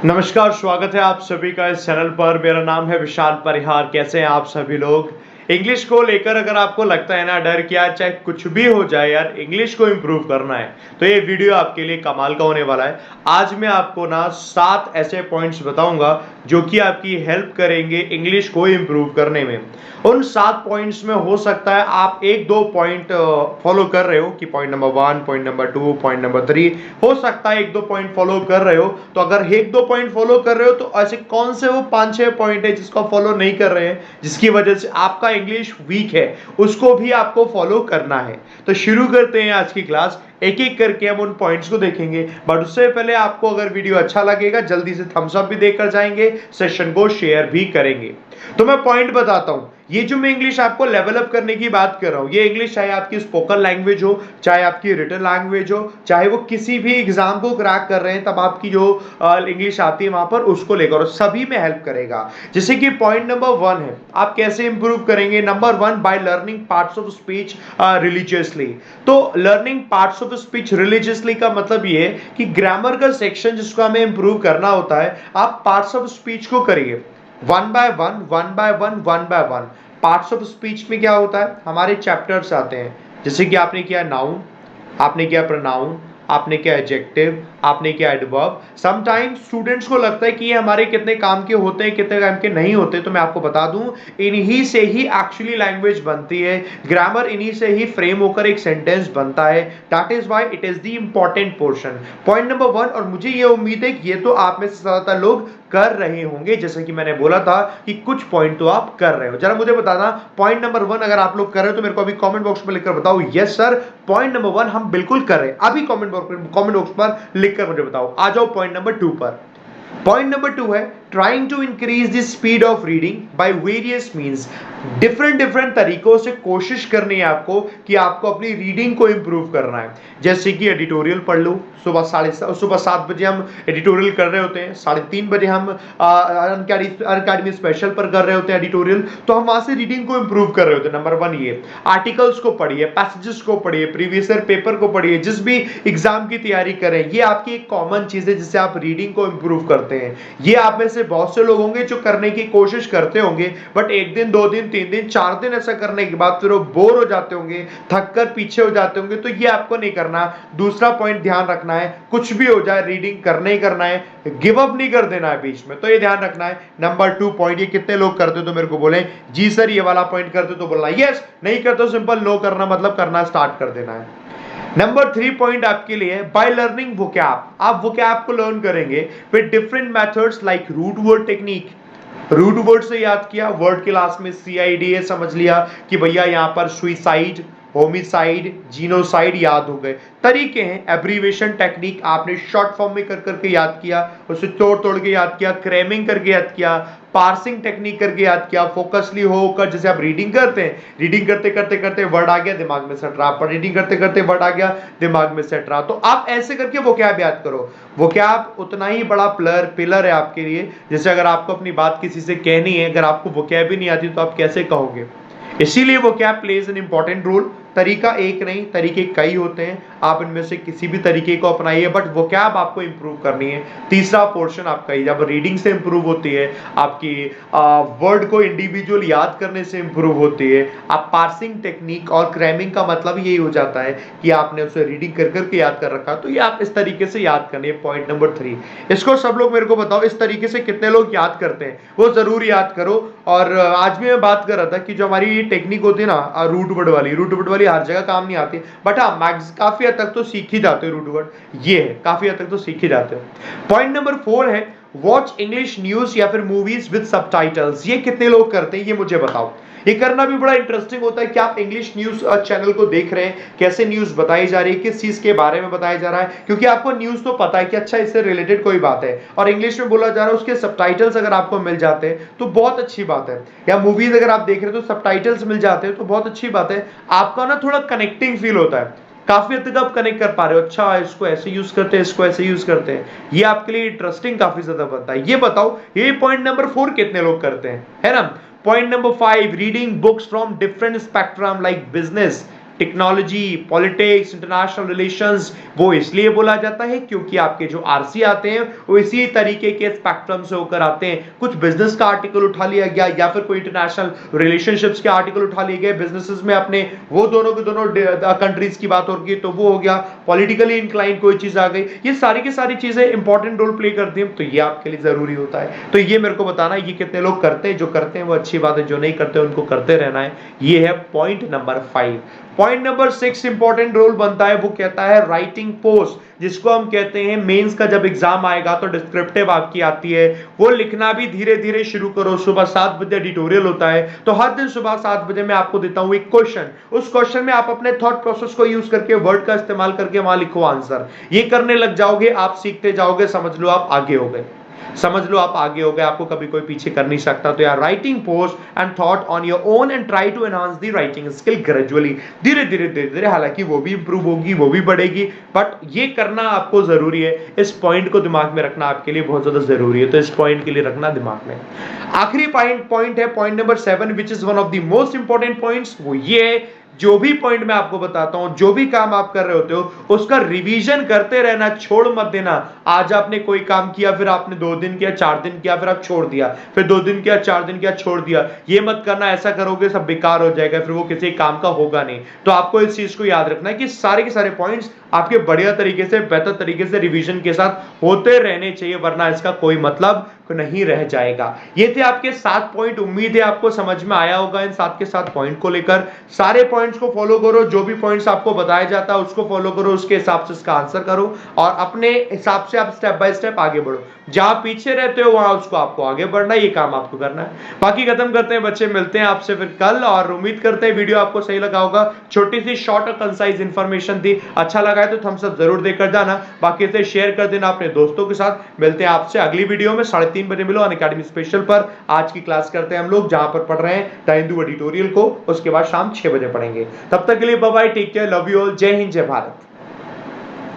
नमस्कार, स्वागत है आप सभी का इस चैनल पर। मेरा नाम है विशाल परिहार। कैसे हैं आप सभी लोग? इंग्लिश को लेकर अगर आपको लगता है ना डर कि यार चाहे कुछ भी हो जाए यार इंग्लिश को इम्प्रूव करना है, तो ये वीडियो आपके लिए कमाल का होने वाला है। आज मैं आपको ना 7 ऐसे पॉइंट्स बताऊंगा जो कि आपकी हेल्प करेंगे इंग्लिश को इम्प्रूव करने में। उन 7 पॉइंट्स में हो सकता है आप 1-2 पॉइंट फॉलो कर रहे हो कि point number 1, point number 2, point number 3, हो सकता है 1-2 पॉइंट फॉलो कर रहे हो। तो अगर 1-2 पॉइंट फॉलो कर रहे हो तो ऐसे कौन से वो 5-6 पॉइंट है जिसको फॉलो नहीं कर रहे हैं, जिसकी वजह से आपका इंग्लिश वीक है, उसको भी आपको फॉलो करना है। तो शुरू करते हैं आज की क्लास। एक एक करके हम उन पॉइंट्स को देखेंगे, बट उससे पहले आपको अगर वीडियो अच्छा लगेगा जल्दी से थम्स अप भी देकर जाएंगे, सेशन को शेयर भी करेंगे। तो मैं पॉइंट बताता हूं। ये जो मैं इंग्लिश आपको लेवल अप करने की बात कर रहा हूं, ये इंग्लिश चाहे आपकी स्पोकन लैंग्वेज हो, चाहे आपकी रिटन लैंग्वेज हो, चाहे वो किसी भी एग्जाम को क्रैक कर रहे हैं तब आपकी जो इंग्लिश आती है वहां पर उसको लेकर सभी में हेल्प करेगा। जैसे कि पॉइंट नंबर 1 है, आप कैसे इंप्रूव करेंगे। Number 1, by learning parts of speech religiously. तो learning parts of speech religiously का मतलब ये है कि ग्रामर का सेक्शन जिसको हमें इंप्रूव करना होता है, आप पार्ट्स ऑफ स्पीच को करिए 1 by 1, 1 by 1, 1 by 1। Parts of speech में क्या होता है, हमारे चैप्टर्स आते हैं। जैसे कि आपने किया नाउन, आपने किया प्रोनाउन, आपने किया एडजेक्टिव, आपने किया एडवर्ब। समटाइम्स स्टूडेंट्स को लगता है कि ये हमारे कितने काम के होते हैं, कितने काम के नहीं होते। तो मैं आपको बता दूं, इन्हीं से ही एक्चुअली लैंग्वेज बनती है, ग्रामर इन्हीं से ही फ्रेम होकर एक सेंटेंस बनता है। That is why it is the important portion. Point number 1, और मुझे ये उम्मीद है कि ये तो आप में से ज्यादातर लोग कर रहे होंगे। जैसे कि मैंने बोला था कि कुछ पॉइंट तो आप कर रहे हो। जरा मुझे बताना पॉइंट नंबर 1 अगर आप लोग कर रहे हो तो मेरे को अभी कमेंट बॉक्स में लिखकर बताओ यस सर पॉइंट नंबर 1 हम बिल्कुल कर रहे हैं। अभी कमेंट बॉक्स पर लिखकर मुझे बताओ। आ जाओ पॉइंट नंबर 2 पर। पॉइंट नंबर 2 है trying to increase the speed of reading by various means. Different तरीकों से कोशिश करनी है आपको कि आपको अपनी रीडिंग को इंप्रूव करना है। जैसे कि एडिटोरियल पढ़ लो, सुबह 7 बजे हम एडिटोरियल कर रहे होते हैं, 3:30 बजे हम अनअकैडमी स्पेशल पर कर रहे होते हैं एडिटोरियल। तो हम वहां से रीडिंग को इंप्रूव कर रहे होते हैं। नंबर 1 ये आर्टिकल्स को पढ़िए, पैसेजेस को पढ़िए, प्रीवियस ईयर पेपर को पढ़िए, जिस भी एग्जाम की तैयारी करें, ये आपकी एक कॉमन चीज है जिससे आप रीडिंग को इंप्रूव करते हैं। ये आप में से बहुत से लोग होंगे जो करने की कोशिश करते होंगे, बट 1 दिन 2 दिन 3 दिन 4 दिन ऐसा करने के बाद फिर वो बोर हो जाते होंगे, थक कर पीछे हो जाते होंगे। तो ये आपको नहीं करना। दूसरा पॉइंट ध्यान रखना है, कुछ भी हो जाए रीडिंग करना ही करना है, गिव अप नहीं कर देना है बीच में। तो ये ध्यान रखना है। नंबर 2 पॉइंट, ये कितने लोग करते हो तो मेरे को बोले जी सर ये वाला पॉइंट करते तो बोलना यस, नहीं करते तो सिंपल नो करना, मतलब करना स्टार्ट कर देना है। नंबर 3 पॉइंट आपके लिए बाय लर्निंग वोकैब। आप वोकैब को लर्न करेंगे with different methods like root word technique. Root word से याद किया, वर्ड क्लास में CIDA समझ लिया कि भैया यहाँ पर सुइसाइड, होमिसाइड, जीनोसाइड याद हो गए। तरीके हैं, एब्रीवेशन टेक्निक आपने शॉर्ट फॉर्म में कर करके याद किया, उसे तोड़ तोड़ के याद किया, क्रैमिंग करके याद किया, पार्सिंग टेक्निक करके याद किया, फोकसली होकर जैसे आप रीडिंग करते हैं, रीडिंग करते करते करते वर्ड आ गया दिमाग में सेट रहा, पर रीडिंग करते करते वर्ड आ गया दिमाग में सेट रहा। तो आप ऐसे करके वोकैब याद करो। वोकैब उतना ही बड़ा पिलर है आपके लिए। जैसे अगर आपको अपनी बात किसी से कहनी है, अगर आपको वोकैब ही नहीं आती तो आप कैसे कहोगे। इसीलिए vocab plays an important role. तरीका एक नहीं, तरीके कई होते हैं, आप इनमें से किसी भी तरीके को अपनाइए, बट वोकैब आपको इंप्रूव करनी है। तीसरा पोर्शन आपका ही, जब रीडिंग से इंप्रूव होती है, आपकी वर्ड को इंडिविजुअल याद करने से इंप्रूव होती है। आप पार्सिंग टेक्निक और क्रैमिंग का मतलब यही हो जाता है कि आपने उसे रीडिंग कर करके याद कर रखा, तो ये आप इस तरीके से याद करनी है। पॉइंट नंबर 3, इसको सब लोग मेरे को बताओ इस तरीके से कितने लोग याद करते हैं, वो जरूर याद करो। और आज भी मैं बात कर रहा था कि जो हमारी टेक्निक होती है ना रूट वर्ड वाली हर जगह काम नहीं आती, बट हाँ मैक्स काफी हद तक तो सीख ही जाते हो। रूट वर्ड ये है, काफी हद तक तो सीख ही जाते हो। पॉइंट नंबर 4 है वॉच इंग्लिश न्यूज या फिर मूवीज विद सबटाइटल्स। ये कितने लोग करते हैं ये मुझे बताओ। ये करना भी बड़ा इंटरेस्टिंग होता है कि आप इंग्लिश न्यूज चैनल को देख रहे हैं, कैसे न्यूज बताई जा रही है, किस चीज के बारे में बताया जा रहा है, क्योंकि आपको न्यूज तो पता है कि अच्छा इससे रिलेटेड कोई बात है और इंग्लिश में बोला जा रहा है, उसके सबटाइटल्स अगर आपको मिल जाते हैं तो बहुत अच्छी बात है। या मूवीज अगर आप देख रहे हैं तो सबटाइटल्स मिल जाते हैं तो बहुत अच्छी बात है। आपका ना थोड़ा कनेक्टिंग फील होता है, काफी हद तक आप कनेक्ट कर पा रहे हो, अच्छा इसको ऐसे यूज करते हैं, इसको ऐसे यूज करते हैं, ये आपके लिए इंटरेस्टिंग काफी ज्यादा बनता है। ये बताओ ये पॉइंट नंबर 4 कितने लोग करते हैं, है ना। Point number 5, reading books from different spectrum like business, technology, politics, international relations, वो इसलिए बोला जाता है क्योंकि आपके जो आरसी आते हैं वो इसी तरीके के स्पेक्ट्रम से होकर आते हैं। कुछ बिजनेस का आर्टिकल उठा लिया गया या फिर कोई इंटरनेशनल रिलेशनशिप्स के आर्टिकल उठा लिए गए, बिजनेसेस में अपने वो दोनों के दोनों कंट्रीज की बात हो रही है तो वो हो गया, पॉलिटिकली इंक्लाइन कोई चीज आ गई, ये सारी की सारी चीजें इंपॉर्टेंट रोल प्ले करती हैं, तो ये आपके लिए जरूरी होता है। तो ये मेरे को बताना ये कितने लोग करते हैं, जो करते हैं वो अच्छी बात है, जो नहीं करते उनको करते रहना है। ये है point number 5। Point number 6 important role बनता है, वो कहता है राइटिंग पोस्ट, जिसको हम कहते हैं मेंस का जब एग्जाम आएगा तो डिस्क्रिप्टिव आपकी आती है, वो लिखना भी धीरे धीरे शुरू करो। सुबह 7 बजे एडिटोरियल होता है, तो हर दिन सुबह 7 बजे मैं आपको देता हूं एक क्वेश्चन, उस क्वेश्चन में आप अपने थॉट प्रोसेस को यूज करके वर्ड का इस्तेमाल करके वहां लिखो आंसर। ये करने लग जाओगे, आप सीखते जाओगे, समझ लो आप आगे हो गए, समझ लो आप आगे हो गए, आपको कभी कोई पीछे कर नहीं सकता। तो यार writing post and thought on your own and try to enhance the writing skill gradually, धीरे धीरे धीरे धीरे, हालांकि वो भी इंप्रूव होगी, वो भी बढ़ेगी, बट ये करना आपको जरूरी है। इस पॉइंट को दिमाग में रखना आपके लिए बहुत ज्यादा जरूरी है, तो इस पॉइंट के लिए रखना दिमाग में। आखिरी पॉइंट है point number 7, which is one of the most important points. वो ये है, जो भी पॉइंट मैं आपको बताता हूं, जो भी काम आप कर रहे होते हो उसका रिवीजन करते रहना, छोड़ मत देना। आज आपने कोई काम किया, फिर आपने 2 दिन किया, 4 दिन किया, फिर आप छोड़ दिया, फिर 2 दिन किया, 4 दिन किया, छोड़ दिया, ये मत करना। ऐसा करोगे सब बेकार हो जाएगा, फिर वो किसी काम का होगा नहीं। तो आपको इस चीज को याद रखना है कि सारे के सारे पॉइंट्स आपके बढ़िया तरीके से, बेहतर तरीके से रिवीजन के साथ होते रहने चाहिए, वरना इसका कोई मतलब नहीं रह जाएगा। ये थे आपके 7 पॉइंट, उम्मीद है आपको समझ में आया होगा इन 7 के 7 पॉइंट को लेकर। सारे पॉइंट्स को फॉलो करो, जो भी पॉइंट्स आपको बताया जाता है उसको फॉलो करो, उसके हिसाब से इसका आंसर करो और अपने हिसाब से आप स्टेप बाय स्टेप आगे बढ़ो। जहां पीछे रहते हो वहां उसको आपको आगे बढ़ना है, ये काम आपको करना है। बाकी खत्म करते हैं बच्चे, मिलते हैं आपसे फिर कल, और उम्मीद करते हैं वीडियो आपको सही लगा होगा। छोटी सी शॉर्ट और कंसाइज इंफॉर्मेशन थी, अच्छा लगा है तो थम्स अप जरूर देकर जाना, बाकी इसे शेयर कर देना अपने दोस्तों के साथ। मिलते हैं आपसे अगली वीडियो में 3:30 बजे, मिलो अनअकैडमी स्पेशल पर। आज की क्लास करते हैं हम लोग जहां पर पढ़ रहे हैं द हिंदू एडिटोरियल को, उसके बाद शाम 6 बजे पढ़ेंगे। तब तक के लिए bye bye, take care, love you all, जय हिंद, जय भारत।